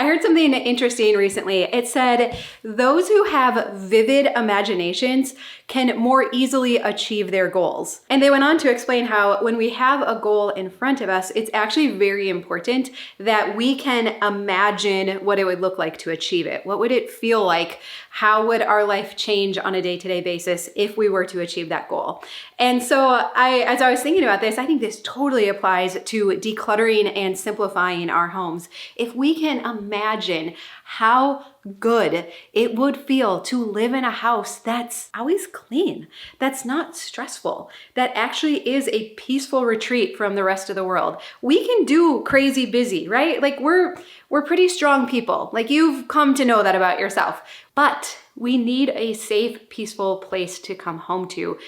I heard something interesting recently. It said, those who have vivid imaginations can more easily achieve their goals. And they went on to explain how when we have a goal in front of us, it's actually very important that we can imagine what it would look like to achieve it. What would it feel like? How would our life change on a day-to-day basis if we were to achieve that goal? And so as I was thinking about this, I think this totally applies to decluttering and simplifying our homes. If we can imagine how good it would feel to live in a house that's always clean, that's not stressful, that actually is a peaceful retreat from the rest of the world. We can do crazy busy, right? Like we're pretty strong people. Like you've come to know that about yourself. But we need a safe, peaceful place to come home to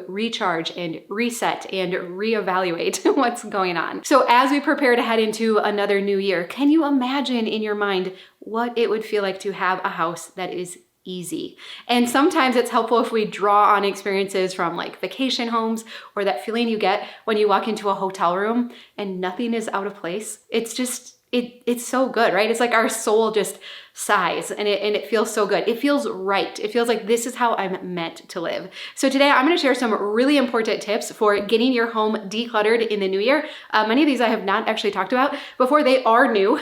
recharge and reset and reevaluate what's going on. So as we prepare to head into another new year, can you imagine in your mind what it would feel like to have a house that is easy? And sometimes it's helpful if we draw on experiences from like vacation homes or that feeling you get when you walk into a hotel room and nothing is out of place. It's just, it's so good, right? It's like our soul just sighs and it feels so good. It feels right. It feels like this is how I'm meant to live. So today I'm going to share some really important tips for getting your home decluttered in the new year. Many of these I have not actually talked about before. They are new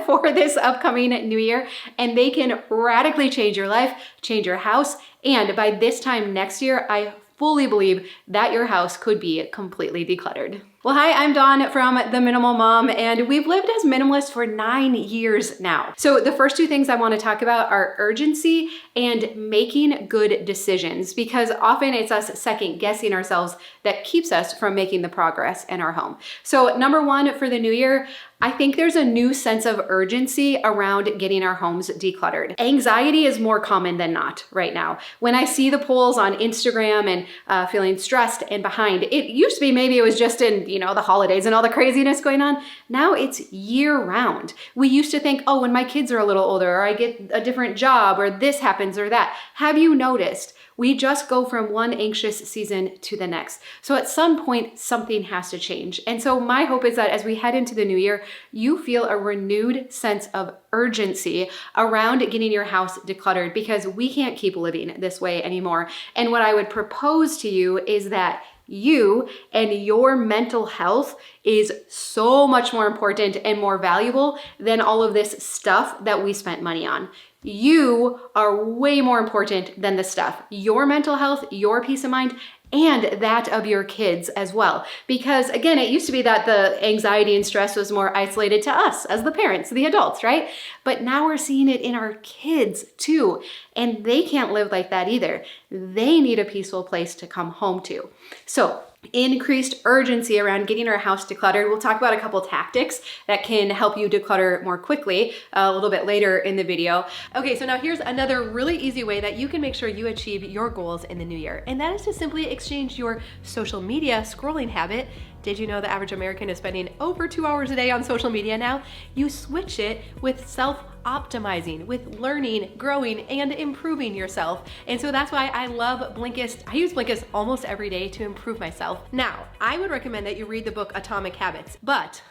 for this upcoming new year, and they can radically change your life, change your house. And by this time next year, I fully believe that your house could be completely decluttered. Well, hi, I'm Dawn from The Minimal Mom, and we've lived as minimalists for 9 years now. So the first two things I want to talk about are urgency and making good decisions, because often it's us second guessing ourselves that keeps us from making the progress in our home. So number one for the new year, I think there's a new sense of urgency around getting our homes decluttered. Anxiety is more common than not right now. When I see the polls on Instagram and feeling stressed and behind, it used to be maybe it was just in, the holidays and all the craziness going on. Now it's year round. We used to think, oh, when my kids are a little older, or I get a different job, or this happens or that. Have you noticed? We just go from one anxious season to the next. So at some point, something has to change. And so my hope is that as we head into the new year, you feel a renewed sense of urgency around getting your house decluttered, because we can't keep living this way anymore. And what I would propose to you is that you and your mental health is so much more important and more valuable than all of this stuff that we spent money on. You are way more important than the stuff. Your mental health, your peace of mind, and that of your kids as well. Because again, it used to be that the anxiety and stress was more isolated to us as the parents, the adults, right? But now we're seeing it in our kids too. And they can't live like that either. They need a peaceful place to come home to. So increased urgency around getting our house decluttered. We'll talk about a couple tactics that can help you declutter more quickly a little bit later in the video. Okay, so now here's another really easy way that you can make sure you achieve your goals in the new year. And that is to simply exchange your social media scrolling habit. Did you know the average American is spending over 2 hours a day on social media now? You switch it with self-optimizing, with learning, growing, and improving yourself. And so that's why I love Blinkist. I use Blinkist almost every day to improve myself. Now, I would recommend that you read the book Atomic Habits, but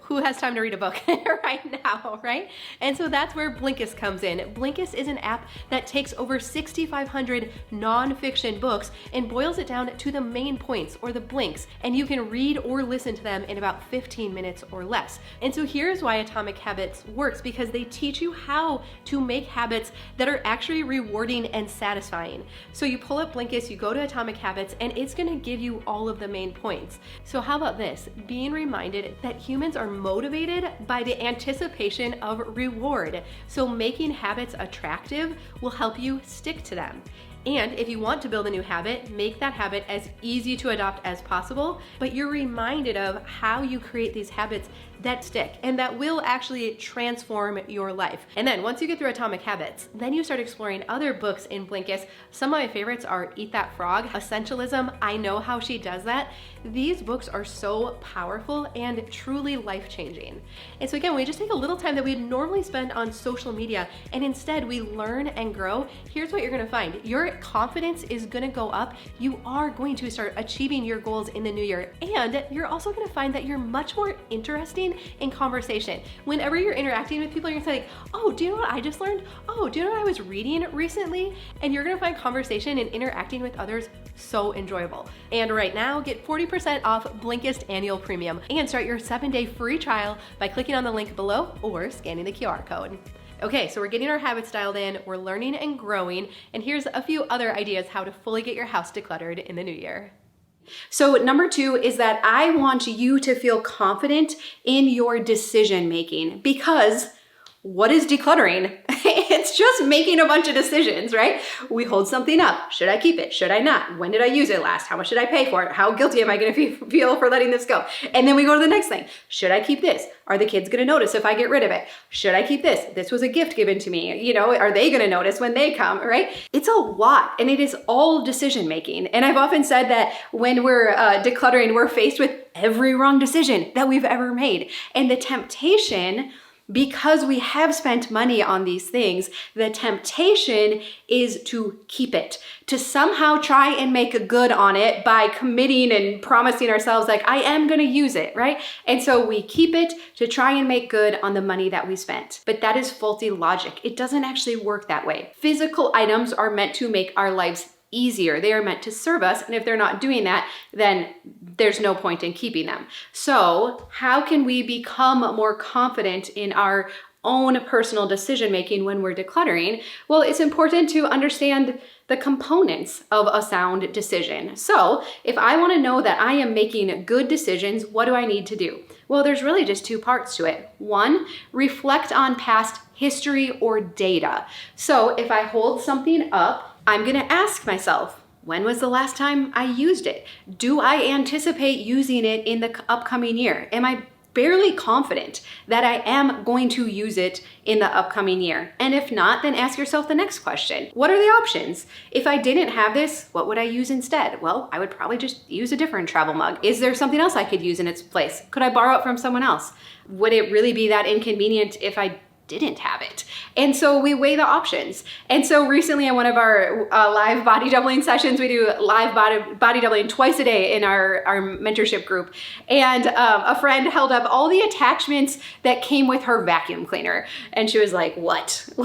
who has time to read a book right now, right? And so that's where Blinkist comes in. Blinkist is an app that takes over 6,500 nonfiction books and boils it down to the main points, or the blinks, and you can read or listen to them in about 15 minutes or less. And so here's why Atomic Habits works, because they teach you how to make habits that are actually rewarding and satisfying. So you pull up Blinkist, you go to Atomic Habits, and it's gonna give you all of the main points. So how about this? Being reminded that humans are motivated by the anticipation of reward. So making habits attractive will help you stick to them. And if you want to build a new habit, make that habit as easy to adopt as possible, but you're reminded of how you create these habits that stick and that will actually transform your life. And then once you get through Atomic Habits, then you start exploring other books in Blinkist. Some of my favorites are Eat That Frog, Essentialism, I Know How She Does That. These books are so powerful and truly life-changing. And so again, we just take a little time that we'd normally spend on social media, and instead we learn and grow. Here's what you're gonna find. Your confidence is gonna go up. You are going to start achieving your goals in the new year. And you're also gonna find that you're much more interesting interacting in conversation. Whenever you're interacting with people, you're gonna say like, oh, do you know what I just learned? Oh, do you know what I was reading recently? And you're gonna find conversation and interacting with others so enjoyable. And right now, get 40% off Blinkist annual premium and start your 7-day free trial by clicking on the link below or scanning the QR code. Okay, so we're getting our habits dialed in, we're learning and growing, and here's a few other ideas how to fully get your house decluttered in the new year. So number 2 is that I want you to feel confident in your decision making, because what is decluttering? It's just making a bunch of decisions, right? We hold something up. Should I keep it? Should I not? When did I use it last? How much did I pay for it? How guilty am I going to feel for letting this go? And then we go to the next thing. Should I keep this? Are the kids going to notice if I get rid of it? Should I keep this? This was a gift given to me. You know, are they going to notice when they come, right? It's a lot, and it is all decision making. And I've often said that when we're decluttering, we're faced with every wrong decision that we've ever made. And the temptation, because we have spent money on these things, the temptation is to keep it, to somehow try and make good on it by committing and promising ourselves like, I am gonna use it, right? And so we keep it to try and make good on the money that we spent. But that is faulty logic. It doesn't actually work that way. Physical items are meant to make our lives easier. They are meant to serve us. And if they're not doing that, then there's no point in keeping them. So how can we become more confident in our own personal decision making when we're decluttering? Well, it's important to understand the components of a sound decision. So if I want to know that I am making good decisions, what do I need to do? Well, there's really just 2 parts to it. 1, reflect on past history or data. So if I hold something up, I'm going to ask myself, when was the last time I used it? Do I anticipate using it in the upcoming year? Am I fairly confident that I am going to use it in the upcoming year? And if not, then ask yourself the next question. What are the options? If I didn't have this, what would I use instead? Well, I would probably just use a different travel mug. Is there something else I could use in its place? Could I borrow it from someone else? Would it really be that inconvenient if I didn't have it? And so we weigh the options. And so recently in one of our live body doubling sessions, we do live body doubling twice a day in our mentorship group. And a friend held up all the attachments that came with her vacuum cleaner. And she was like, what do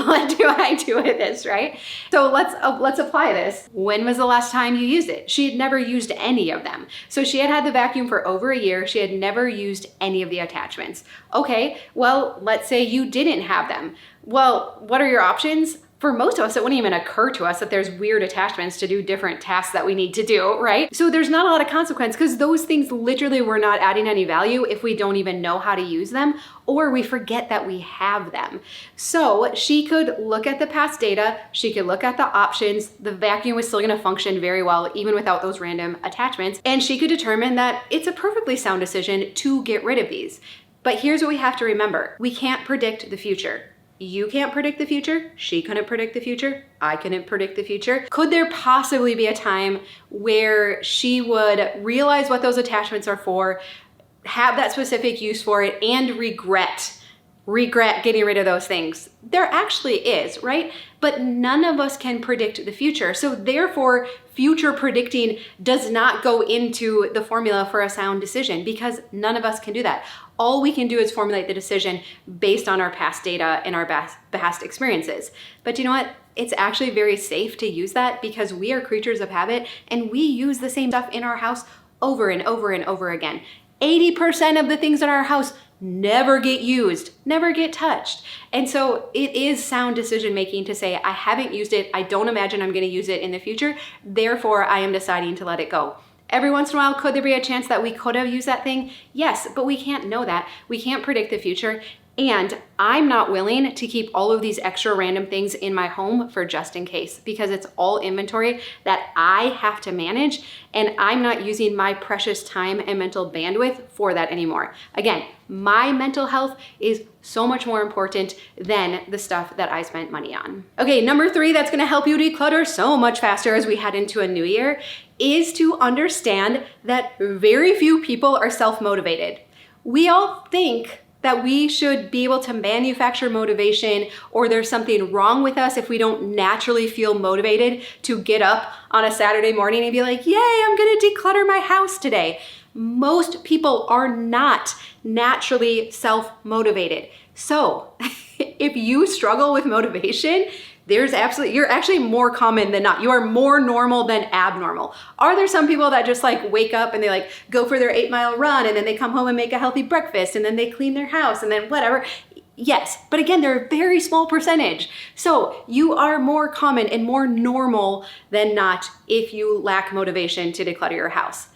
I do with this, right? So let's apply this. When was the last time you used it? She had never used any of them. So she had had the vacuum for over a year. She had never used any of the attachments. Okay, well, let's say you didn't have them. Well, what are your options? For most of us, it wouldn't even occur to us that there's weird attachments to do different tasks that we need to do, right? So there's not a lot of consequence because those things literally were not adding any value if we don't even know how to use them or we forget that we have them. So she could look at the past data, she could look at the options, the vacuum was still gonna function very well even without those random attachments, and she could determine that it's a perfectly sound decision to get rid of these. But here's what we have to remember. We can't predict the future. You can't predict the future. She couldn't predict the future. I couldn't predict the future. Could there possibly be a time where she would realize what those attachments are for, have that specific use for it, and regret getting rid of those things? There actually is, right? But none of us can predict the future. So therefore, future predicting does not go into the formula for a sound decision because none of us can do that. All we can do is formulate the decision based on our past data and our past experiences. But you know what? It's actually very safe to use that because we are creatures of habit and we use the same stuff in our house over and over and over again. 80% of the things in our house never get used, never get touched. And so it is sound decision making to say, I haven't used it. I don't imagine I'm going to use it in the future. Therefore, I am deciding to let it go. Every once in a while, could there be a chance that we could have used that thing? Yes, but we can't know that. We can't predict the future. And I'm not willing to keep all of these extra random things in my home for just in case, because it's all inventory that I have to manage, and I'm not using my precious time and mental bandwidth for that anymore. Again, my mental health is so much more important than the stuff that I spent money on. Okay, number 3 that's gonna help you declutter so much faster as we head into a new year is to understand that very few people are self-motivated. We all think that we should be able to manufacture motivation, or there's something wrong with us if we don't naturally feel motivated to get up on a Saturday morning and be like, yay, I'm gonna declutter my house today. Most people are not naturally self-motivated. So if you struggle with motivation, you're actually more common than not. You are more normal than abnormal. Are there some people that just like wake up and they like go for their 8-mile run and then they come home and make a healthy breakfast and then they clean their house and then whatever? Yes, but again, they're a very small percentage. So you are more common and more normal than not if you lack motivation to declutter your house.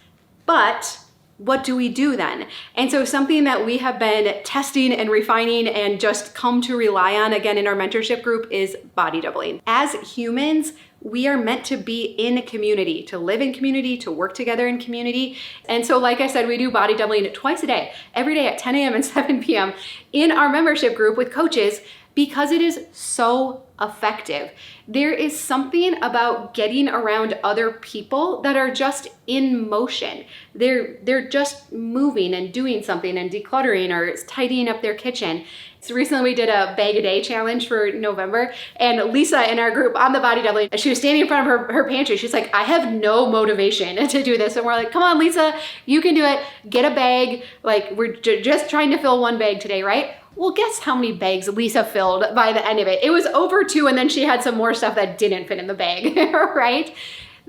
But what do we do then? And so something that we have been testing and refining and just come to rely on again in our mentorship group is body doubling. As humans, we are meant to be in community, to live in community, to work together in community. And so like I said, we do body doubling twice a day, every day at 10 a.m. and 7 p.m. in our membership group with coaches because it is so effective. There is something about getting around other people that are just in motion. They're just moving and doing something and decluttering or tidying up their kitchen. So recently we did a bag a day challenge for November, and Lisa in our group on the body doubling, she was standing in front of her pantry. She's like, I have no motivation to do this. And we're like, come on, Lisa, you can do it. Get a bag. Like we're just trying to fill one bag today, right? Well, guess how many bags Lisa filled by the end of it? It was over 2, and then she had some more stuff that didn't fit in the bag, right?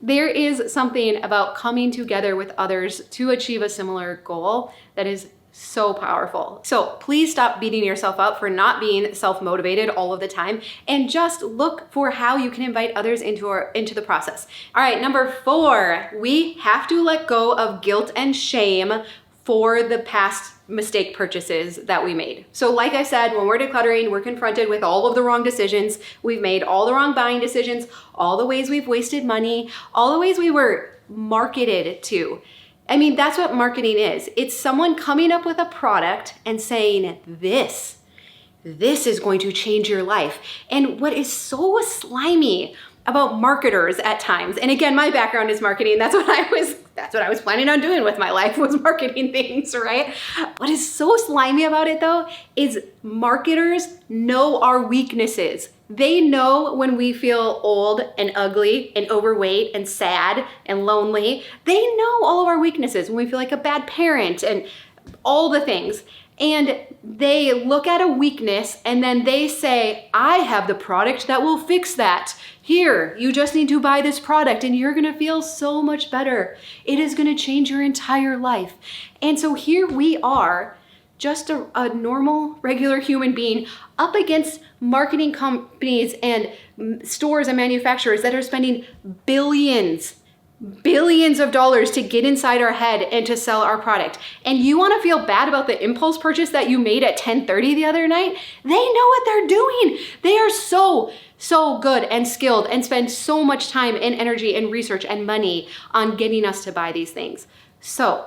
There is something about coming together with others to achieve a similar goal that is so powerful. So please stop beating yourself up for not being self-motivated all of the time and just look for how you can invite others into the process. All right, number 4, we have to let go of guilt and shame for the past mistake purchases that we made. So like I said, when we're decluttering, we're confronted with all of the wrong decisions. We've made all the wrong buying decisions, all the ways we've wasted money, all the ways we were marketed to. I mean, that's what marketing is. It's someone coming up with a product and saying, this is going to change your life. And what is so slimy about marketers at times, and again, my background is marketing. That's what I was planning on doing with my life, was marketing things, right? What is so slimy about it though is marketers know our weaknesses. They know when we feel old and ugly and overweight and sad and lonely. They know all of our weaknesses when we feel like a bad parent and all the things. And they look at a weakness and then they say, I have the product that will fix that. Here, you just need to buy this product and you're gonna feel so much better. It is gonna change your entire life. And so here we are, just a normal, regular human being up against marketing companies and stores and manufacturers that are spending billions of dollars to get inside our head and to sell our product. And you want to feel bad about the impulse purchase that you made at 10:30 the other night? They know what they're doing. They are so good and skilled and spend so much time and energy and research and money on getting us to buy these things. So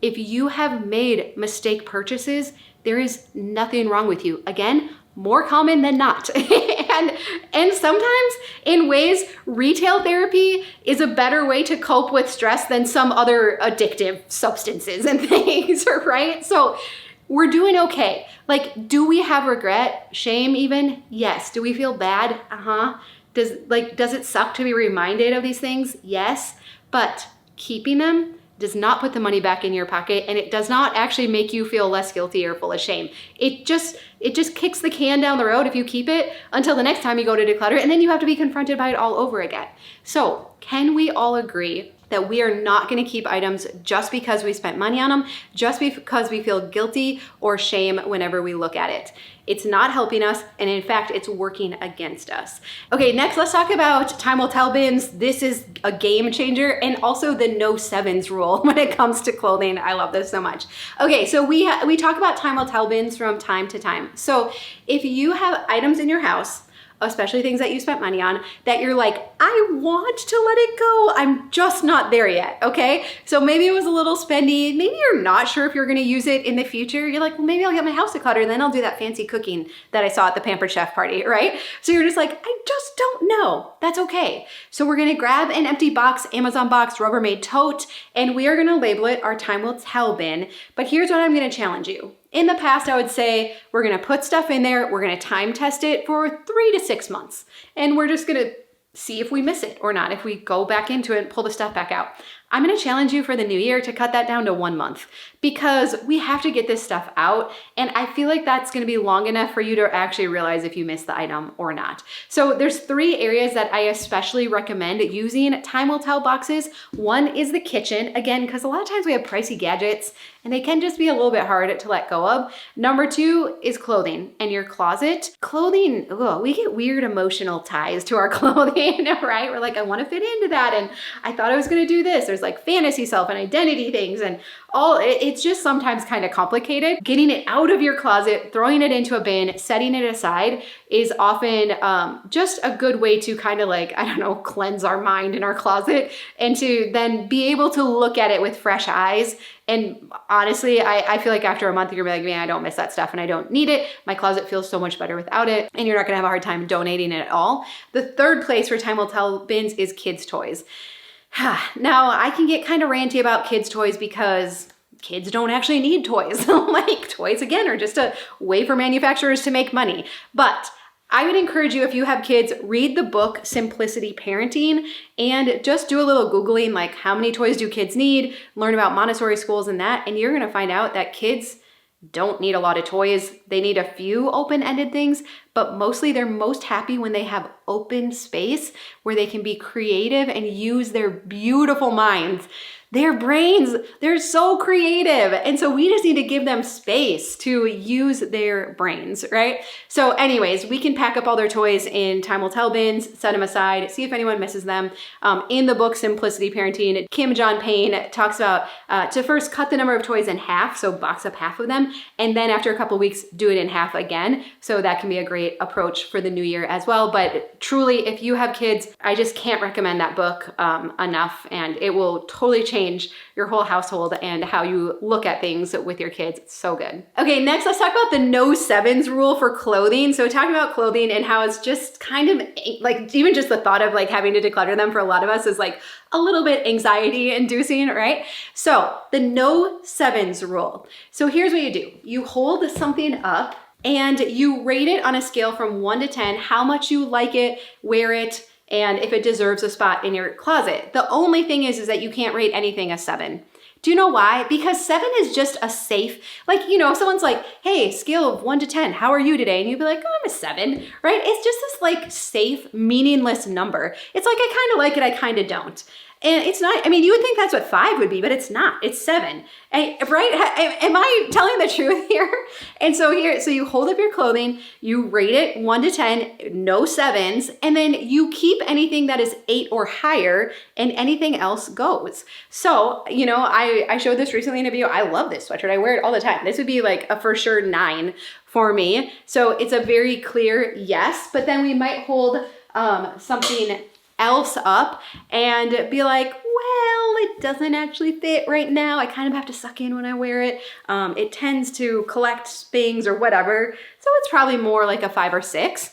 if you have made mistake purchases, there is nothing wrong with you. Again, more common than not. and sometimes in ways, retail therapy is a better way to cope with stress than some other addictive substances and things, right? So we're doing okay. Like, do we have regret, shame even? Yes. Do we feel bad? Does it suck to be reminded of these things? Yes. But keeping them does not put the money back in your pocket, and it does not actually make you feel less guilty or full of shame. It just kicks the can down the road if you keep it until the next time you go to declutter, and then you have to be confronted by it all over again. So can we all agree that we are not going to keep items just because we spent money on them, just because we feel guilty or shame whenever we look at it? It's not helping us, and in fact, it's working against us. Okay, next let's talk about time will tell bins. This is a game changer, and also the no sevens rule when it comes to clothing. I love this so much. Okay, so we talk about time will tell bins from time to time. So if you have items in your house, especially things that you spent money on, that you're like, I want to let it go, I'm just not there yet, okay? So maybe it was a little spendy, maybe you're not sure if you're gonna use it in the future. You're like, well, maybe I'll get my house decluttered and then I'll do that fancy cooking that I saw at the Pampered Chef party, right? So you're just like, I just don't know. That's okay. So we're gonna grab an empty box, Amazon box, Rubbermaid tote, and we are gonna label it our time will tell bin. But here's what I'm gonna challenge you. In the past, I would say we're gonna put stuff in there, we're gonna time test it for 3 to 6 months, and we're just gonna see if we miss it or not, if we go back into it and pull the stuff back out. I'm gonna challenge you for the new year to cut that down to 1 month, because we have to get this stuff out. And I feel like that's gonna be long enough for you to actually realize if you missed the item or not. So there's 3 areas that I especially recommend using time will tell boxes. One is the kitchen, again, because a lot of times we have pricey gadgets and they can just be a little bit hard to let go of. Number 2 is clothing and your closet. Clothing, we get weird emotional ties to our clothing, right? We're like, I wanna fit into that, and I thought I was gonna do this. There's like fantasy self and identity things, and it's just sometimes kind of complicated. Getting it out of your closet, throwing it into a bin, setting it aside is often just a good way to kind of like, I don't know, cleanse our mind in our closet, and to then be able to look at it with fresh eyes. And honestly, I feel like after a month, you're gonna be like, man, I don't miss that stuff and I don't need it. My closet feels so much better without it, and you're not gonna have a hard time donating it at all. The third place for time will tell bins is kids' toys. Now, I can get kind of ranty about kids' toys because kids don't actually need toys. Like, toys, again, are just a way for manufacturers to make money. But I would encourage you, if you have kids, read the book Simplicity Parenting and just do a little Googling, like how many toys do kids need, learn about Montessori schools and that, and you're gonna find out that kids don't need a lot of toys. They need a few open-ended things, but mostly they're most happy when they have open space where they can be creative and use their beautiful minds. Their brains, they're so creative. And so we just need to give them space to use their brains, right? So anyways, we can pack up all their toys in time will tell bins, set them aside, see if anyone misses them. In the book Simplicity Parenting, Kim John Payne talks about to first cut the number of toys in half, so box up half of them, and then after a couple weeks, do it in half again. So that can be a great approach for the new year as well. But truly, if you have kids, I just can't recommend that book enough, and it will totally change your whole household and how you look at things with your kids. It's so good. Okay, next let's talk about the no sevens rule for clothing. So talking about clothing and how it's just kind of like, even just the thought of like having to declutter them for a lot of us is like a little bit anxiety inducing, right? So the no sevens rule. So here's what you do. You hold something up and you rate it on a scale from 1 to 10, how much you like it, wear it, and if it deserves a spot in your closet. The only thing is that you can't rate anything a 7. Do you know why? Because 7 is just a safe, like, you know, if someone's like, hey, scale of 1 to 10, how are you today? And you'd be like, oh, I'm a 7, right? It's just this like safe, meaningless number. It's like, I kind of like it, I kind of don't. And it's not, I mean, you would think that's what 5 would be, but it's not, it's 7, right? Am I telling the truth here? And so you hold up your clothing, you rate it 1 to 10, no 7s, and then you keep anything that is 8 or higher and anything else goes. So, you know, I showed this recently in a video. I love this sweatshirt. I wear it all the time. This would be like a for sure 9 for me. So it's a very clear yes, but then we might hold something else up and be like, well, it doesn't actually fit right now. I kind of have to suck in when I wear it. It tends to collect things or whatever. So it's probably more like a 5 or 6.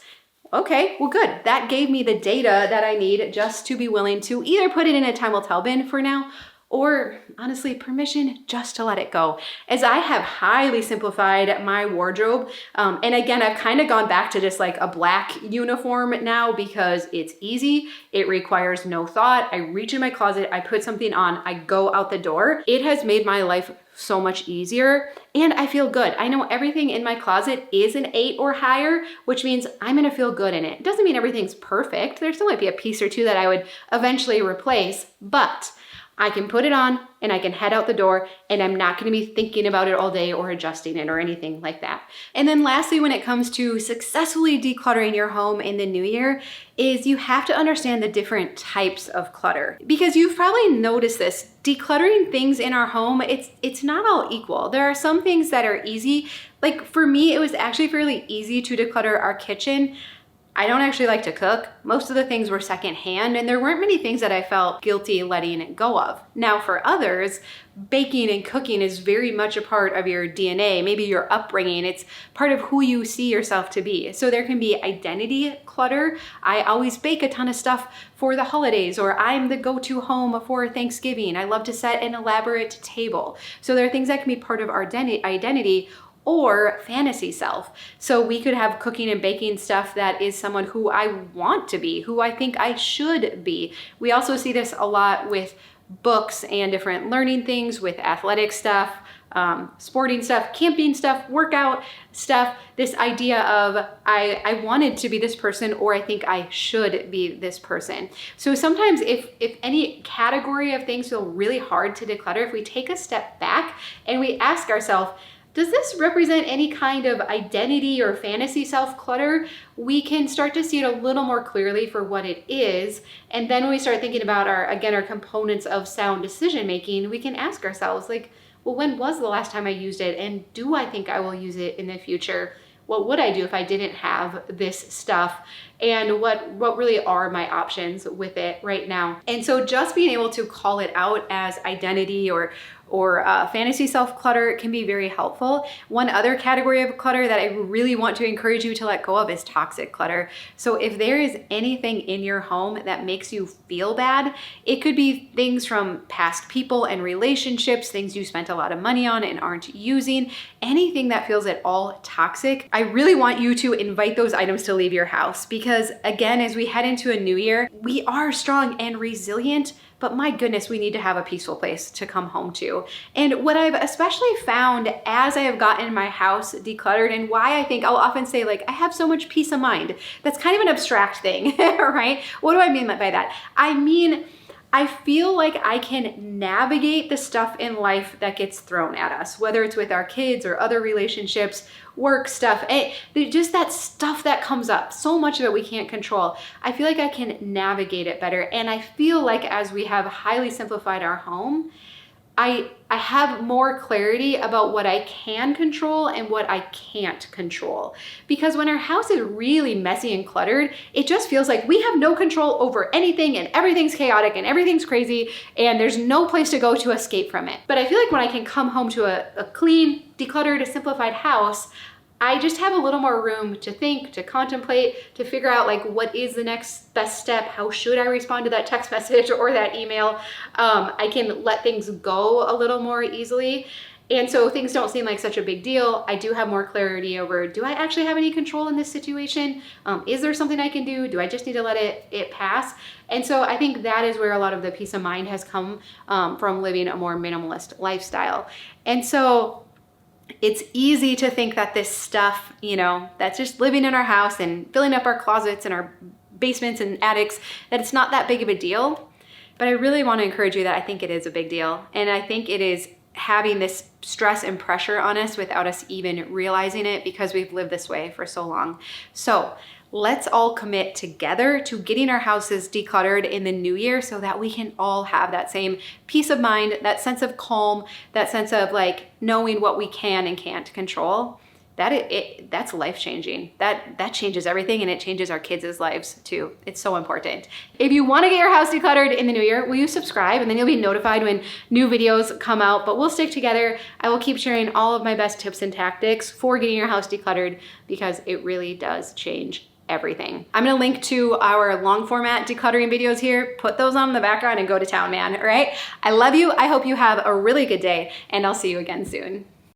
Okay, well, good. That gave me the data that I need just to be willing to either put it in a time will tell bin for now, or honestly, permission just to let it go. As I have highly simplified my wardrobe, and again, I've kind of gone back to just like a black uniform now because it's easy. It requires no thought. I reach in my closet, I put something on, I go out the door. It has made my life so much easier, and I feel good. I know everything in my closet is an 8 or higher, which means I'm gonna feel good in it. It doesn't mean everything's perfect. There still might be a piece or two that I would eventually replace, but I can put it on and I can head out the door, and I'm not gonna be thinking about it all day or adjusting it or anything like that. And then lastly, when it comes to successfully decluttering your home in the new year, is you have to understand the different types of clutter. Because you've probably noticed this, decluttering things in our home, it's not all equal. There are some things that are easy. Like for me, it was actually fairly easy to declutter our kitchen. I don't actually like to cook. Most of the things were secondhand, and there weren't many things that I felt guilty letting it go of. Now for others, baking and cooking is very much a part of your DNA, maybe your upbringing. It's part of who you see yourself to be. So there can be identity clutter. I always bake a ton of stuff for the holidays, or I'm the go-to home for Thanksgiving. I love to set an elaborate table. So there are things that can be part of our identity, or fantasy self. So we could have cooking and baking stuff that is someone who I want to be, who I think I should be. We also see this a lot with books and different learning things with athletic stuff, sporting stuff, camping stuff, workout stuff, this idea of I wanted to be this person, or I think I should be this person. So sometimes if any category of things feel really hard to declutter, if we take a step back and we ask ourselves, does this represent any kind of identity or fantasy self-clutter? We can start to see it a little more clearly for what it is. And then when we start thinking about our components of sound decision-making, we can ask ourselves, like, well, when was the last time I used it? And do I think I will use it in the future? What would I do if I didn't have this stuff? And what really are my options with it right now? And so just being able to call it out as identity or fantasy self-clutter can be very helpful. One other category of clutter that I really want to encourage you to let go of is toxic clutter. So if there is anything in your home that makes you feel bad, it could be things from past people and relationships, things you spent a lot of money on and aren't using, anything that feels at all toxic. I really want you to invite those items to leave your house, because again, as we head into a new year, we are strong and resilient, but my goodness, we need to have a peaceful place to come home to. And what I've especially found as I have gotten my house decluttered, and why I think I'll often say, like, I have so much peace of mind. That's kind of an abstract thing, right? What do I mean by that? I mean, I feel like I can navigate the stuff in life that gets thrown at us, whether it's with our kids or other relationships, work stuff, just that stuff that comes up. So much of it we can't control. I feel like I can navigate it better. And I feel like as we have highly simplified our home, I have more clarity about what I can control and what I can't control. Because when our house is really messy and cluttered, it just feels like we have no control over anything, and everything's chaotic and everything's crazy, and there's no place to go to escape from it. But I feel like when I can come home to a clean, decluttered, simplified house, I just have a little more room to think, to contemplate, to figure out, like, what is the next best step? How should I respond to that text message or that email? I can let things go a little more easily. And so things don't seem like such a big deal. I do have more clarity over, do I actually have any control in this situation? Is there something I can do? Do I just need to let it pass? And so I think that is where a lot of the peace of mind has come from living a more minimalist lifestyle. And so it's easy to think that this stuff, that's just living in our house and filling up our closets and our basements and attics, that it's not that big of a deal. But I really want to encourage you that I think it is a big deal. And I think it is having this stress and pressure on us without us even realizing it, because we've lived this way for so long. So let's all commit together to getting our houses decluttered in the new year, so that we can all have that same peace of mind, that sense of calm, that sense of, like, knowing what we can and can't control. That's life-changing. That changes everything, and it changes our kids' lives too. It's so important. If you want to get your house decluttered in the new year, will you subscribe? And then you'll be notified when new videos come out. But we'll stick together. I will keep sharing all of my best tips and tactics for getting your house decluttered, because it really does change everything. I'm gonna link to our long format decluttering videos here. Put those on in the background and go to town, man. All right? I love you. I hope you have a really good day, and I'll see you again soon.